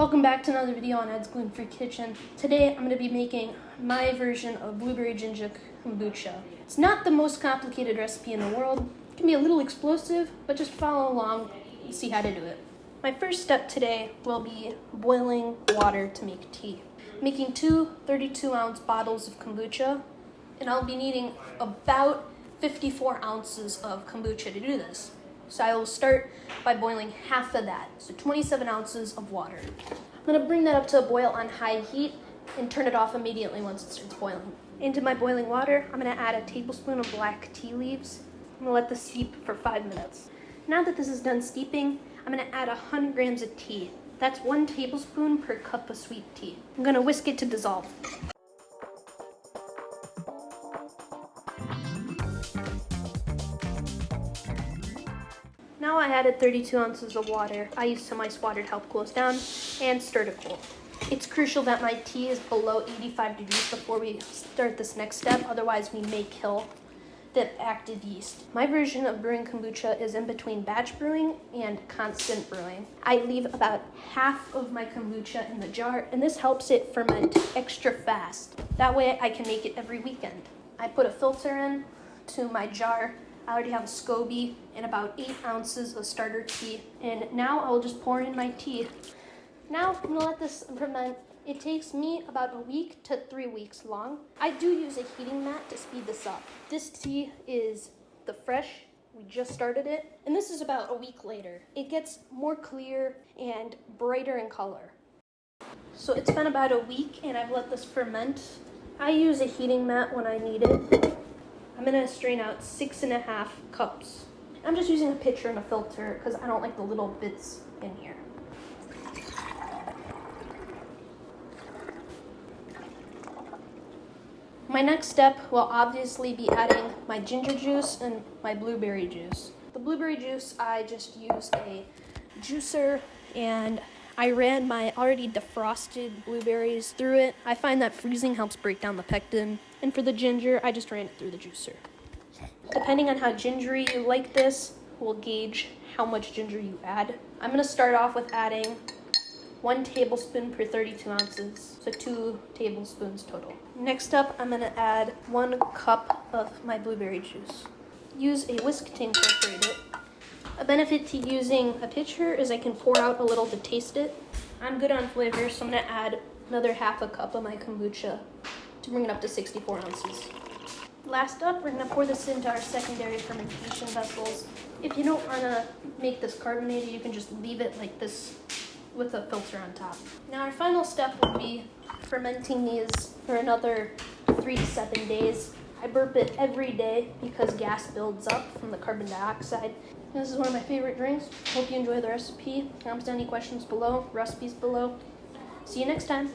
Welcome back to another video on Ed's Gluten-Free Kitchen. Today I'm going to be making my version of blueberry ginger kombucha. It's not the most complicated recipe in the world. It can be a little explosive, but just follow along and see how to do it. My first step today will be boiling water to make tea. Making two 32-ounce bottles of kombucha, and I'll be needing about 54 ounces of kombucha to do this. So I will start by boiling half of that, so 27 ounces of water. I'm going to bring that up to a boil on high heat and turn it off immediately once it starts boiling. Into my boiling water, I'm going to add a tablespoon of black tea leaves. I'm going to let this steep for 5 minutes. Now that this is done steeping, I'm going to add 100 grams of tea. That's 1 tablespoon per cup of sweet tea. I'm going to whisk it to dissolve. Now I added 32 ounces of water. I used some ice water to help cool us down and stir to cool. It's crucial that my tea is below 85 degrees before we start this next step, otherwise we may kill the active yeast. My version of brewing kombucha is in between batch brewing and constant brewing. I leave about half of my kombucha in the jar, and this helps it ferment extra fast. That way I can make it every weekend. I put a filter in to my jar. I already have a SCOBY and about 8 ounces of starter tea. And now I'll just pour in my tea. Now I'm gonna let this ferment. It takes me about a week to 3 weeks long. I do use a heating mat to speed this up. This tea is the fresh. We just started it. And this is about a week later. It gets more clear and brighter in color. So it's been about a week and I've let this ferment. I use a heating mat when I need it. I'm going to strain out 6.5 cups. I'm just using a pitcher and a filter because I don't like the little bits in here. My next step will obviously be adding my ginger juice and my blueberry juice. The blueberry juice, I just used a juicer and I ran my already defrosted blueberries through it. I find that freezing helps break down the pectin. And for the ginger, I just ran it through the juicer. Depending on how gingery you like this, will gauge how much ginger you add. I'm going to start off with adding 1 tablespoon per 32 ounces, so 2 tablespoons total. Next up, I'm going to add 1 cup of my blueberry juice. Use a whisk to incorporate it. A benefit to using a pitcher is I can pour out a little to taste it. I'm good on flavor, so I'm going to add another half a cup of my kombucha to bring it up to 64 ounces. Last up, we're going to pour this into our secondary fermentation vessels. If you don't want to make this carbonated, you can just leave it like this with a filter on top. Now our final step will be fermenting these for another 3 to 7 days. I burp it every day because gas builds up from the carbon dioxide. This is one of my favorite drinks. Hope you enjoy the recipe. Comments down any questions below, recipes below. See you next time.